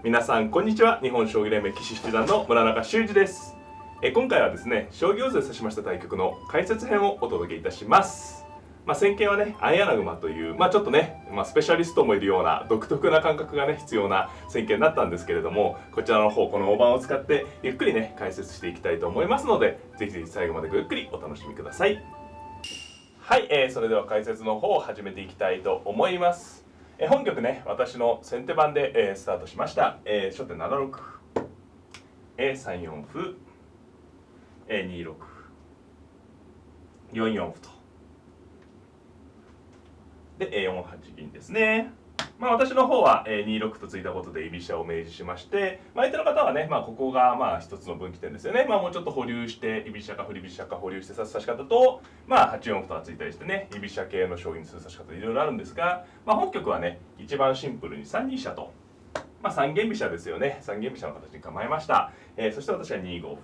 皆さんこんにちは。日本将棋連盟棋士七段の村中修司です。今回はですね、将棋を指しました対局の解説編をお届けいたします。戦型はね、相穴熊という、ちょっとね、スペシャリストもいるような独特な感覚がね必要な戦型になったんですけれども、こちらの方、この大盤を使ってゆっくりね解説していきたいと思いますので、ぜひぜひ最後までごゆっくりお楽しみください。はい、それでは解説の方を始めていきたいと思います。本局ね、私の先手番で、スタートしました。初手7六歩、3四歩、2六歩、4四歩と。で、4八銀ですね。私の方は2六歩と突いたことで居飛車を明示しまして、相手の方はね、ここが一つの分岐点ですよね。もうちょっと保留して居飛車か振り飛車か保留して指す指し方と、8四歩とは突いたりしてね、居飛車系の将棋にする指し方いろいろあるんですが、本局はね、一番シンプルに3二飛車と、三間飛車ですよね。三間飛車の形に構えました。そして私は2五歩。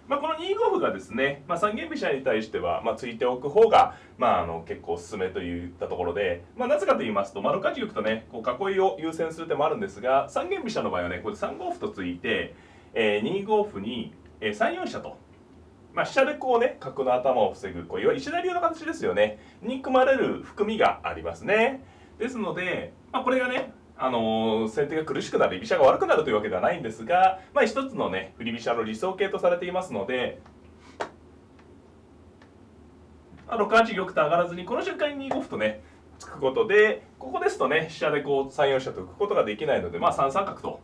この2五歩がですね、三間飛車に対しては、突いておく方が、結構おすすめといったところで、なぜかと言いますと、6八玉とね、こう囲いを優先する手もあるんですが、三間飛車の場合はね、これ3五歩と突いて、2五歩に、3四飛車と。飛車でこうね、角の頭を防ぐ、いわゆる石田流の形ですよね。に組まれる含みがありますね。ですので、これがね、先手が苦しくなる、居飛車が悪くなるというわけではないんですが、一つのね、振り飛車の理想形とされていますので、6八玉と上がらずに、この瞬間に2五歩とね、突くことで、ここですとね、飛車でこう3四飛車と浮くことができないので、3三角と。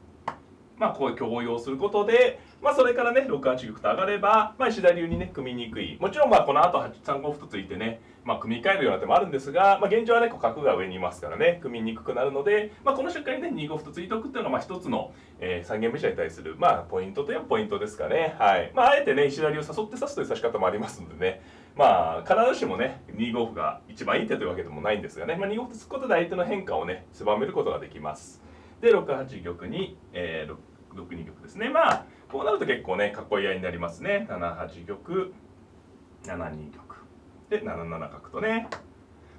こう強要することで、それからね、6八玉と上がれば、石田流にね、組みにくい。もちろんこの後3五歩とついてね、組み替えるような手もあるんですが、現状はね、角が上にいますからね、組みにくくなるので、この瞬間にね、2五歩とついておくっていうのが一つの、三間飛車に対する、ポイントといえばポイントですかね。はい。あえてね、石田流を誘って指すという指し方もありますのでね、必ずしもね、2五歩が一番いい手というわけでもないんですがね、2五歩とつくことで相手の変化をね、狭めることができます。で、6八玉に、6二玉ですね。こうなると結構ね、囲い合いになりますね。7八玉、7二玉。で、7七角とね、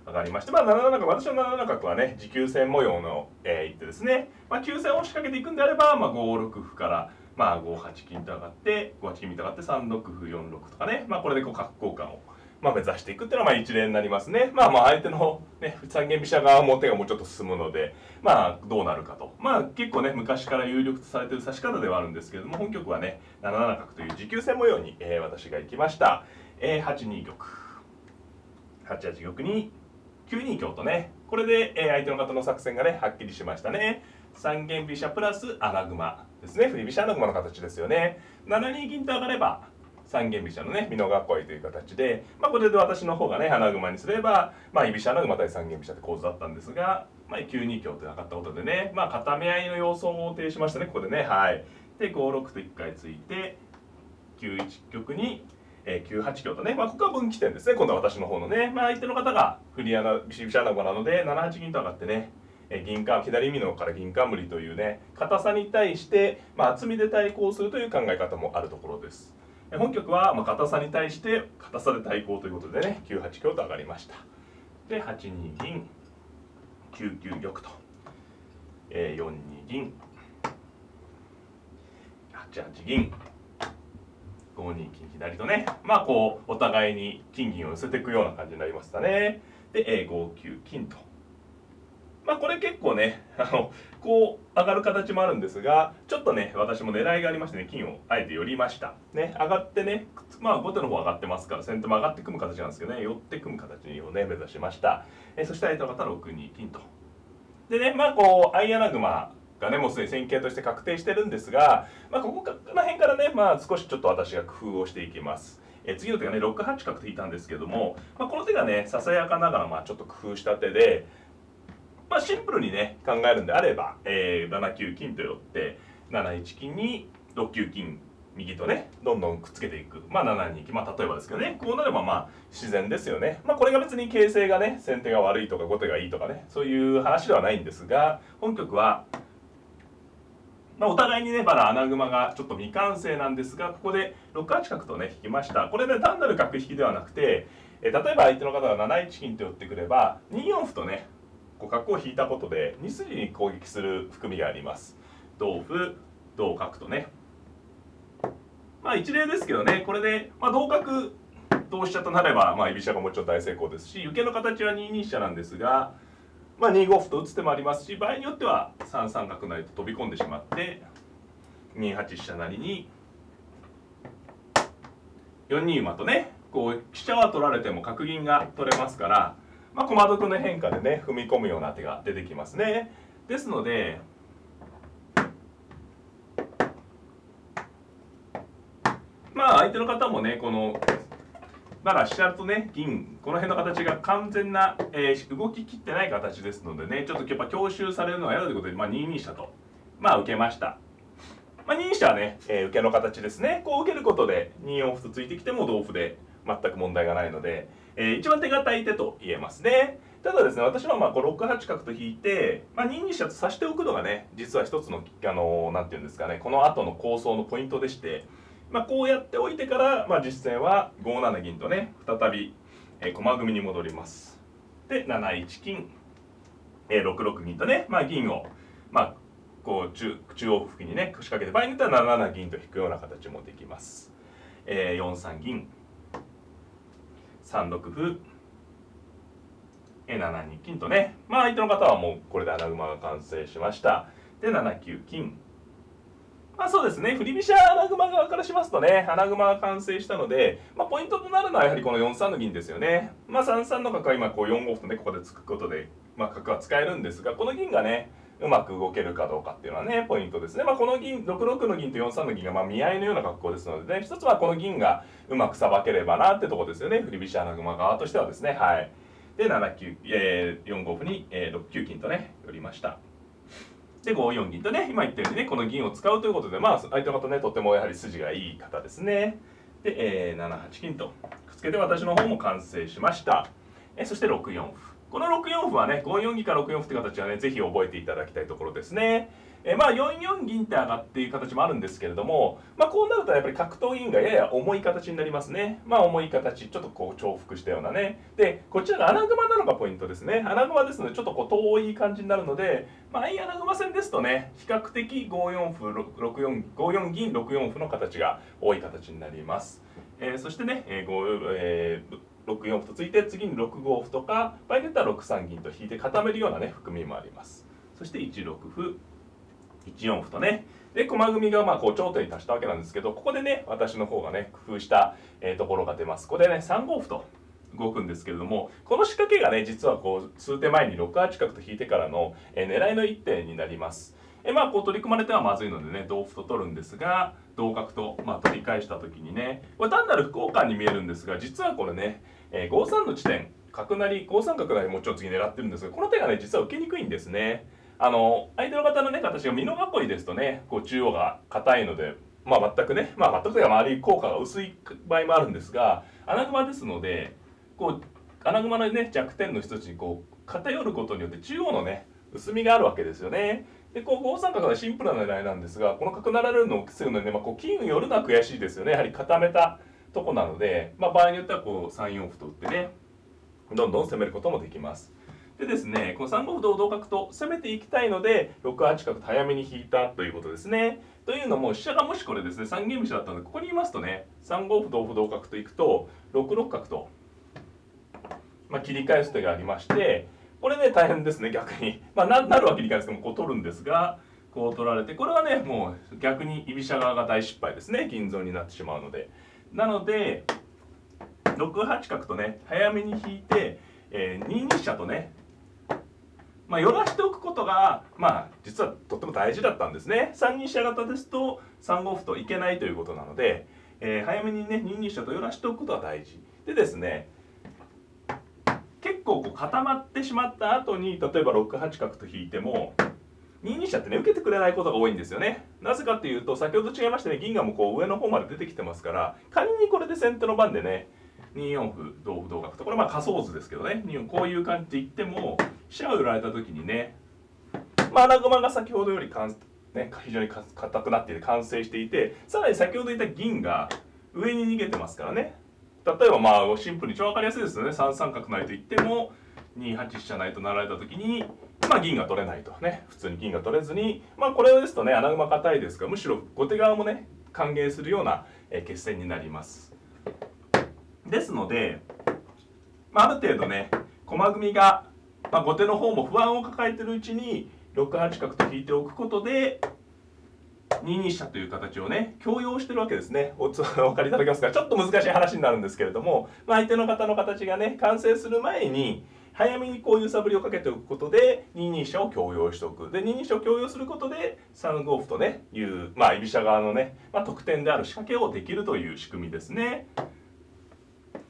上がりまして、7七角、私の7七角はね、持久戦模様の、一手ですね。急戦を仕掛けていくんであれば、5六歩から、5八金と上がって、5八金と上がって3六歩、4六とかね、これでこう角交換を。目指していくっていうのは一例になりますね。相手の、ね、三間飛車側も手がもうちょっと進むので、どうなるかと。結構ね、昔から有力とされている指し方ではあるんですけれども、本局はね、7七角という持久戦模様に、私が行きました。8二玉。8八玉に9二香とね、これで、相手の方の作戦がね、はっきりしましたね。三間飛車プラス穴熊ですね。振り飛車穴熊の形ですよね。7二銀と上がれば、三間飛車のね、美濃囲いという形で、これで私の方がね、穴熊にすれば、居飛車穴熊対三間飛車って構図だったんですが、9二香と上がったことでね、固め合いの様相を呈しましたね、ここでね。はい。で、5六と1回ついて、9一玉に、9八香とね、ここは分岐点ですね、今度は私の方のね。相手の方が振り穴、飛車穴熊なので、7八銀と上がってね、銀冠、左美濃から銀冠というね、硬さに対して、厚みで対抗するという考え方もあるところです。本局は硬さに対して硬さで対抗ということでね、9八香と上がりました。で、8二銀、9九玉と、4二銀、8八銀、5二金左とね、こうお互いに金銀を寄せていくような感じになりましたね。で、5九金と。これ結構ね、こう上がる形もあるんですが、ちょっとね、私も狙いがありましてね、金をあえて寄りました。ね、上がってね、後手の方上がってますから、先手も上がって組む形なんですけどね、寄って組む形をね、目指しました。そして相手の方は6二金と。でね、こう、相穴熊がね、もうすでに戦型として確定してるんですが、ここら辺からね、少しちょっと私が工夫をしていきます。次の手がね、6八角と引いたんですけども、この手がね、ささやかながら、ちょっと工夫した手で、シンプルにね、考えるんであれば、7九金と寄って、7一金に6九金、右とね、どんどんくっつけていく。7二金、例えばですけどね、こうなれば自然ですよね。これが別に形勢がね、先手が悪いとか後手がいいとかね、そういう話ではないんですが、本局は、お互いにね、まだ穴熊がちょっと未完成なんですが、ここで6八角とね、引きました。これで単なる角引きではなくて、例えば相手の方が7一金と寄ってくれば、2四歩とね、こう角を引いたことで2筋に攻撃する含みがあります。同歩同角とね、まあ一例ですけどね、これで、まあ、同角同飛車となれば、まあ、居飛車がもちろん大成功ですし、受けの形は2二飛車なんですが、まあ、2五歩と打つ手もありますし、場合によっては3三角成と飛び込んでしまって2八飛車成に4二馬とね、こう飛車は取られても角銀が取れますから、まあ、駒得の変化でね踏み込むような手が出てきますね。ですのでまあ相手の方もねこのまだ飛車とね銀この辺の形が完全な、動ききってない形ですのでね、ちょっとやっぱ強襲されるのは嫌だということで、まあ、2二飛車とまあ受けました。まあ、2二飛車はね、受けの形ですね。こう受けることで2四歩とついてきても同歩で全く問題がないので、一番手堅い手と言えますね。ただですね、私はまあこう6八角と引いて、まあ、2二飛車と指しておくのがね実は一つのなんていうんですかね、この後の構想のポイントでして、まあ、こうやっておいてから、まあ、実戦は5七銀とね再び、駒組みに戻ります。で7一金、6六銀とね、まあ、銀を、まあ、こう中央付近にね仕掛けて、場合によっては7七銀と引くような形もできます。4三銀、3六歩、7二金とね、まあ相手の方はもうこれで穴熊が完成しました。で7九金、まあそうですね、振り飛車穴熊側からしますとね、穴熊が完成したので、まあ、ポイントとなるのはやはりこの4三の銀ですよね。まあ3三の角は今こう4五歩とねここで突くことで、まあ、角は使えるんですが、この銀がねうまく動けるかどうかっていうのはねポイントですね。まあ、この銀6六の銀と4三の銀がまあ見合いのような格好ですのでね、一つはこの銀がうまくさばければなってとこですよね、振り飛車穴熊側としてはですね。はい。で7九、4五歩に、6九金とね寄りました。で5四銀とね今言ったようにねこの銀を使うということで、まあ相手の方ねとてもやはり筋がいい方ですね。で、7八金とくっつけて私の方も完成しました。そして6四歩、この6四歩はね5四銀から6四歩って形はねぜひ覚えていただきたいところですね。まあ4四銀って上がっている形もあるんですけれども、まあ、こうなるとやっぱり角と銀がやや重い形になりますね。まあ重い形、ちょっとこう重複したようなね。でこちらが穴熊なのがポイントですね。穴熊ですのでちょっとこう遠い感じになるので、まあ相穴熊戦ですとね比較的5四歩6四5四銀6四歩の形が多い形になります。そしてね、6四歩とついて次に6五歩とか場合によっては6三銀と引いて固めるようなね含みもあります。そして1六歩1四歩とね、で駒組みがまあこう頂点に達したわけなんですけど、ここでね私の方がね工夫した、ところが出ます。ここでね3五歩と動くんですけれども、この仕掛けがね実はこう数手前に6八角と引いてからの、狙いの一手になります。まあこう取り組まれてはまずいのでね同歩と取るんですが、同角とまあ取り返した時にねこれ単なる不交換に見えるんですが、実はこれね、5三の地点角成5三角成もちろん次狙ってるんですが、この手がね実は受けにくいんですね。相手の方のね形が美濃囲いですとねこう中央が硬いので、まあ全くね、まあ全くというか周り効果が薄い場合もあるんですが、穴熊ですのでこう穴熊のね弱点の一つにこう偏ることによって中央のね薄みがあるわけですよね。でこう5三角はシンプルな狙いなんですが、この角成られるのを防ぐので、まあ、こう金寄るのは悔しいですよね。やはり固めたとこなので、まあ、場合によってはこう3四歩と打ってねどんどん攻めることもできます。でですね、この3五歩同同角と攻めていきたいので6八角と早めに引いたということですね。というのも飛車がもしこれですね三間飛車だったので、ここにいますとね3五歩同歩同角といくと6六角と、まあ、切り返す手がありまして、これね大変ですね逆に。まあ、なるわけにいかないですけどもこう取るんですが、こう取られてこれはねもう逆に居飛車側が大失敗ですね。銀損になってしまうので。なので6八角とね早めに引いて、2二飛車とねまあ、寄らしておくことが、まあ、実はとっても大事だったんですね。3二飛車型ですと3五歩といけないということなので、早めにね2二飛車と寄らしておくことが大事でですね、結構こう固まってしまった後に例えば6八角と引いても2二飛車ってね受けてくれないことが多いんですよね。なぜかっていうと先ほど違いましてね銀がもうこう上の方まで出てきてますから、仮にこれで先手の番でね2四歩同歩同角と、これまあ仮想図ですけどねこういう感じでいっても飛車を寄られた時にね、まあ、穴熊が先ほどより非常に硬くなっていて完成していて、さらに先ほど言った銀が上に逃げてますからね。例えばまあシンプルに一番分かりやすいですよね。3三角成といっても2八飛車成と成られた時に、まあ、銀が取れないとね、普通に銀が取れずに、まあ、これですとね穴熊堅いですが、むしろ後手側もね歓迎するような決戦になります。ですので、まあ、ある程度ね駒組みが、まあ、後手の方も不安を抱えているうちに6八角と引いておくことで2二飛車という形をね強要してるわけですね。お分かりいただけますか。ちょっと難しい話になるんですけれども、まあ、相手の方の形がね完成する前に早めにこういう揺さぶりをかけておくことで2二飛車を強要しておく。で2二飛車を強要することで3五歩とねいう、まあ、居飛車側のね、まあ、得点である仕掛けをできるという仕組みですね。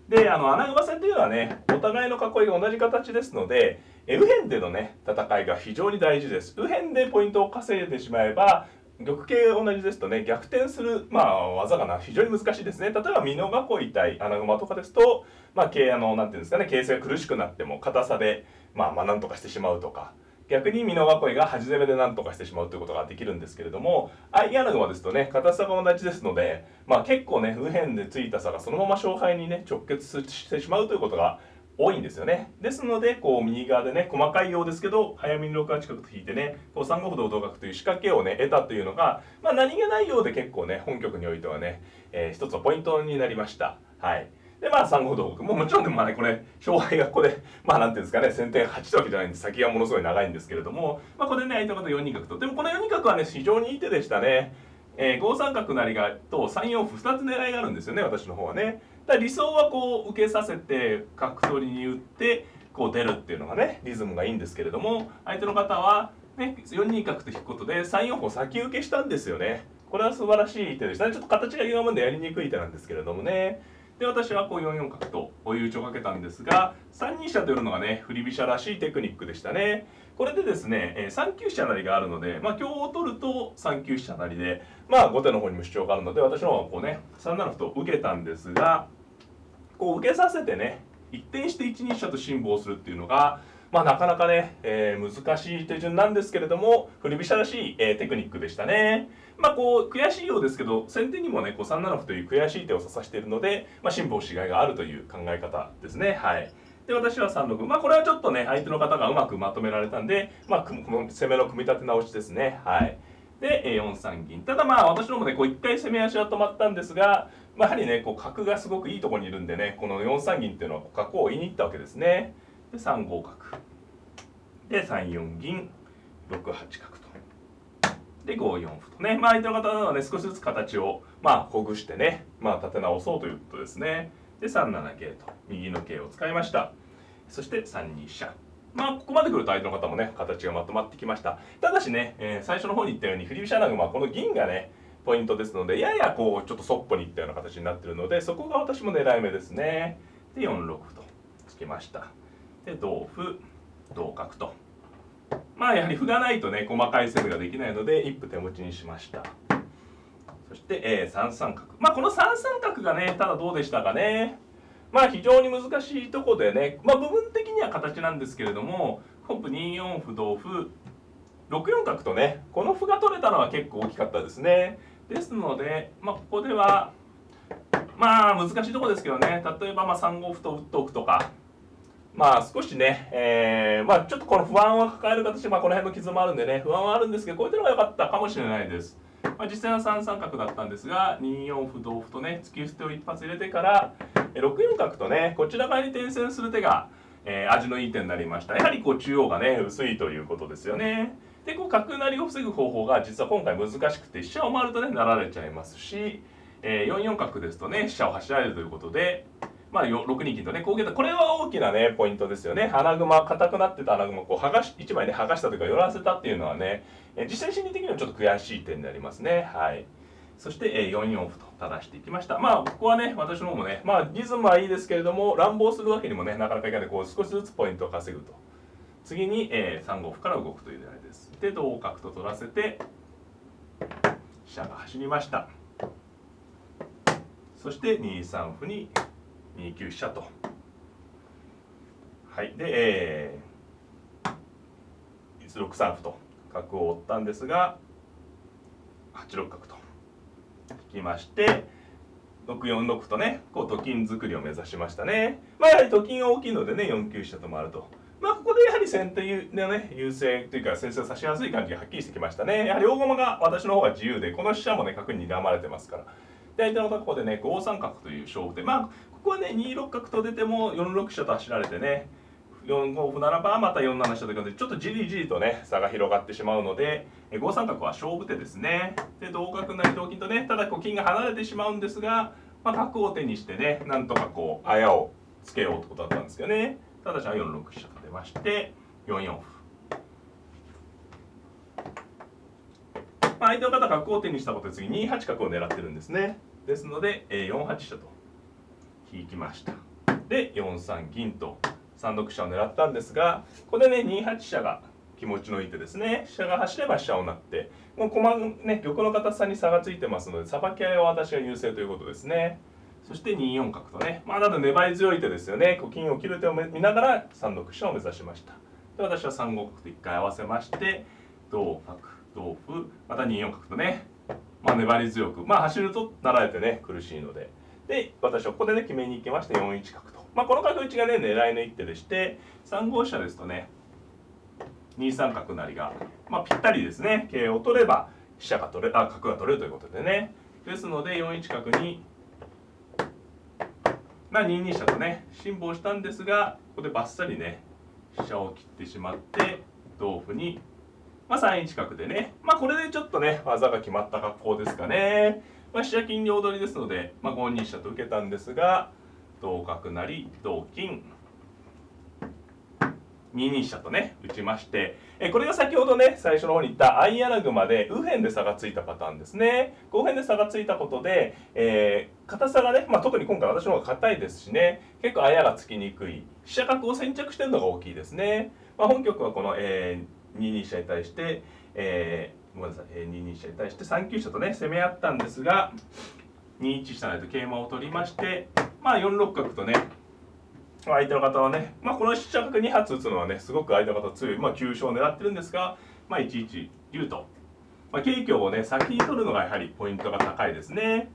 で穴熊戦というのはねお互いの囲いが同じ形ですので右辺でのね戦いが非常に大事です。右辺でポイントを稼いでしまえば玉形が同じですとね逆転する、まあ、技が非常に難しいですね。例えば美濃囲い対穴熊とかですと、まあ、なんていうんですかね形勢が苦しくなっても硬さで、まあなんとかしてしまうとか、逆に美濃囲いが端攻めで何とかしてしまうということができるんですけれども、相穴熊ですとね硬さが同じですので、まあ、結構ね右辺でついた差がそのまま勝敗にね直結してしまうということが多いんですよね。ですのでこう右側でね細かいようですけど早めに6八角と引いてねこう3五歩同角という仕掛けをね得たというのが、まあ、何気ないようで結構ね本局においてはね、一つのポイントになりました。はい。でまあ3五同角もちろんでもまあねこれ勝敗がここでまあなんていうんですかね先手8とわけじゃないんで先がものすごい長いんですけれども、まあ、これでね相手の方4二角と、でもこの4二角はね非常にいい手でしたね。5三角成がと3四歩2つ狙いがあるんですよね私の方はね。だから理想はこう受けさせて角取りに打ってこう出るっていうのがねリズムがいいんですけれども、相手の方は、ね、4二角と引くことで3四歩を先受けしたんですよね。これは素晴らしい手でしたね。ちょっと形が歪むんでやりにくい手なんですけれどもね。で私はこう4四角と追い打ちをかけたんですが、3二飛車というのがね振り飛車らしいテクニックでしたね。これでですね3九飛車成があるので、まあ、香を取ると3九飛車成で、まあ後手の方にも主張があるので私の方はこうね3七歩と受けたんですが、こう受けさせてね一転して1二飛車と辛抱するっていうのが、まあ、なかなかね、難しい手順なんですけれども振り飛車らしい、テクニックでしたね。まあこう悔しいようですけど先手にもねこう3七歩という悔しい手を指さしているので、まあ、辛抱しがいがあるという考え方ですね。はい。で私は3六、まあこれはちょっとね相手の方がうまくまとめられたんで、まあ、この攻めの組み立て直しですね。はい。で4三銀、ただまあ私の方もねこう1回攻め足は止まったんですが、まあ、やはりねこう角がすごくいいところにいるんでねこの4三銀っていうのは角を追いに行ったわけですね。で3五角で3四銀6八角とで5四歩とね、まあ、相手の方はね少しずつ形をまあほぐしてね、まあ、立て直そうということですね。で3七桂と右の桂を使いました。そして3二飛車、まあここまで来ると相手の方もね形がまとまってきました。ただしね、最初の方に言ったように振り飛車穴熊はこの銀がねポイントですので、ややこうちょっとそっぽにいったような形になっているので、そこが私も狙い目ですね。で4六歩とつけました。で同歩同角と、まあやはり歩がないとね細かい攻めができないので一歩手持ちにしました。そして、3三角、まあこの3三角がねただどうでしたかね。まあ非常に難しいとこでね、まあ部分的には形なんですけれども、本譜2四歩同歩6四角とねこの歩が取れたのは結構大きかったですね。ですので、まあ、ここではまあ難しいところですけどね、例えばまあ3五歩と打っておくとか、まあ少しね、まあちょっとこの不安を抱える形、まあこの辺の傷もあるんでね不安はあるんですけど、こういったのが良かったかもしれないです。まあ、実際は3三角だったんですが2四歩同歩とね突き捨てを一発入れてから6四角とねこちら側に転戦する手が、味のいい手になりました。やはりこう中央がね薄いということですよね。でこう角成りを防ぐ方法が実は今回難しくて、飛車を回るとね成られちゃいますし、4四角ですとね飛車を走られるということで、まあ、6二金とねこう受けた、これは大きなねポイントですよね。穴熊硬くなってた穴熊をこう1枚ね剥がしたというか寄らせたっていうのはね、実際心理的にはちょっと悔しい点になりますね。はい。そして、4四歩と正していきました。まあここはね私の方もねまあリズムはいいですけれども乱暴するわけにもねなかなかいかない、こう少しずつポイントを稼ぐと。次に、3五歩から動くという狙いです。で同角と取らせて飛車が走りました。そして2三歩に2九飛車と、はい。で、6三歩と角を追ったんですが8六角と引きまして、6四六とねこうと金作りを目指しましたね。まあやはりと金は大きいのでね4九飛車と回ると、ま先手のね優勢というか先手を指しやすい感じがはっきりしてきましたね。やはり大駒が私の方が自由で、この飛車もね角に睨まれてますから。で相手の方ここでね5三角という勝負で、まあここはね2六角と出ても4六飛車と走られてね、4五歩ならばまた4七飛車という感じでちょっとじりじりとね差が広がってしまうので、5三角は勝負手ですね。で同角成同金とね、ただこう金が離れてしまうんですが、まあ、角を手にしてねなんとかこうあやをつけようってことだったんですよね。ただしは4六飛車と出まして4四歩、まあ、相手の方が角を手にしたことで次2八角を狙ってるんですね。ですので4八飛車と引きました。で4三銀と3六飛車を狙ったんですが、ここでね2八飛車が気持ちのいい手ですね。飛車が走れば飛車を成って、もう駒ね玉の硬さに差がついてますので、さばき合いは私が優勢ということですね。そして2四角とね、まあなので粘り強い手ですよね。こう金を切る手を見ながら3六飛車を目指しました。で私は3五角と1回合わせまして、同角同歩また2四角とね、まあ粘り強く、まあ走るとなられてね苦しいので、で私はここでね決めに行きまして4一角と、まあこの角打ちがね狙いの一手でして、3五飛車ですとね2三角成が、まあ、ぴったりですね。桂を取れば飛車が取れ、角が取れるということでね。ですので4一角に、まあ、2二飛車とね辛抱したんですが、ここでバッサリね飛車を切ってしまって同歩に、まあ、3一角でね、まあこれでちょっとね技が決まった格好ですかね。まあ、飛車金両取りですので、まあ、5二飛車と受けたんですが、同角成同金2二飛車とね打ちまして、これが先ほどね最初の方に言った相穴熊で右辺で差がついたパターンですね。右辺で差がついたことで、硬さがね、まあ、特に今回私の方が硬いですしね、結構相がつきにくい、飛車角を先着してるのが大きいですね。まあ、本局はこの、2二飛車に対して、ごめんなさい、2二飛車に対して3九飛車とね攻め合ったんですが、2一飛車成と桂馬を取りまして、まあ4六角とね相手の方はね、まあ、この飛車角2発打つのはねすごく相手の方強い、まあ、急所を狙ってるんですが、まあ、1一竜と、まあ、桂香をね先に取るのがやはりポイントが高いですね。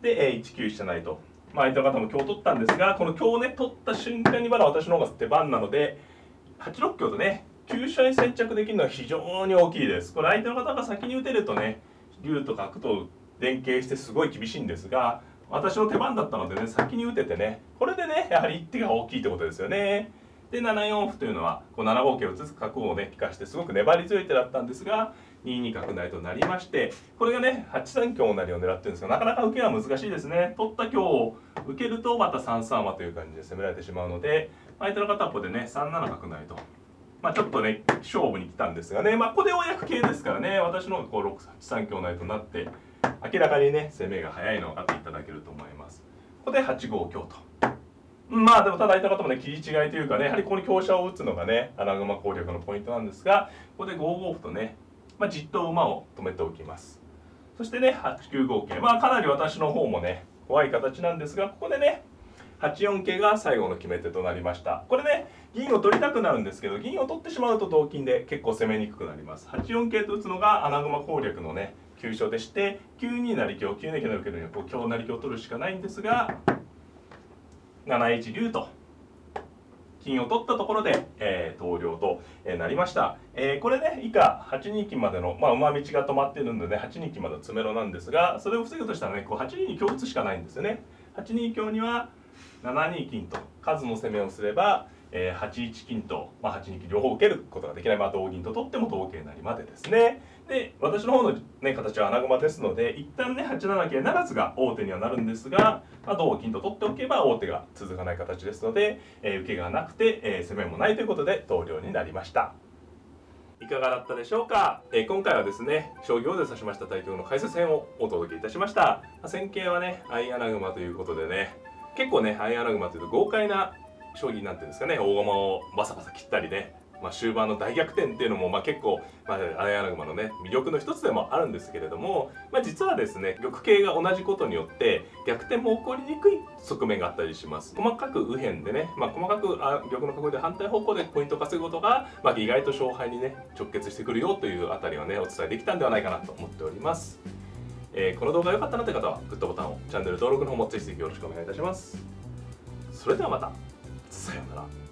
で、1九飛車成と、まあ、相手の方も香を取ったんですが、この香をね取った瞬間にまだ私の方が手番なので8六香とね急所に先着できるのは非常に大きいです。これ相手の方が先に打てるとね竜と角と連携してすごい厳しいんですが、私の手番だったのでね先に打ててね、これでねやはり一手が大きいってことですよね。で7四歩というのはこう7五桂を打つ角をね利かしてすごく粘り強い手だったんですが、2二角成となりまして、これがね8三香成を狙ってるんですが、なかなか受けは難しいですね。取った香を受けるとまた3三馬という感じで攻められてしまうので、相手の方はここでね3七角成と、まあ、ちょっとね勝負に来たんですがね、まあ、ここでようやく桂ですからね、私の方がこう6三香成となって明らかにね攻めが早いのを分かっていただけると思います。ここで8五香と、まあでもただ相手の方もね切り違いというかね、やはりここに香車を打つのがね穴熊攻略のポイントなんですが、ここで5五歩とね、まあ、じっと馬を止めておきます。そしてね8九五桂、まあかなり私の方もね怖い形なんですが、ここでね8四桂が最後の決め手となりました。これね銀を取りたくなるんですけど、銀を取ってしまうと同金で結構攻めにくくなります。8四桂と打つのが穴熊攻略のね急所でして、9二成香、9二桂成を受けるにはこう香成香を取るしかないんですが、7一竜と金を取ったところで、投了となりました。これね以下8二金までの、まあ、馬道が止まっているので、ね、8二金までの詰めろなんですが、それを防ぐとしたらねこう8二に香を打つしかないんですよね。8二香には7二金と数の攻めをすれば、8一金と、まあ、8二金両方受けることができない、まあ、同銀と取っても同桂成までですね。で私の方の、ね、形は穴熊ですので、一旦ね8七桂不成が王手にはなるんですが、まあ、同金と取っておけば王手が続かない形ですので、受けがなくて、攻めもないということで投了になりました。いかがだったでしょうか。今回はですね将棋をで指しました対局の解説編をお届けいたしました。戦型はね相穴熊ということでね、結構ね相穴熊というと豪快な将棋なんていうんですかね、大駒をバサバサ切ったりね、まあ、終盤の大逆転っていうのも、まあ、結構、まあ、相穴熊のね魅力の一つでもあるんですけれども、まあ、実はですね玉形が同じことによって逆転も起こりにくい側面があったりします。細かく右辺でね、まあ、細かく玉の囲いで反対方向でポイントを稼ぐことが、まあ、意外と勝敗にね直結してくるよというあたりはねお伝えできたんではないかなと思っております。この動画が良かったなという方はグッドボタンを、チャンネル登録の方もぜひぜひよろしくお願いいたします。それではまた、さようなら。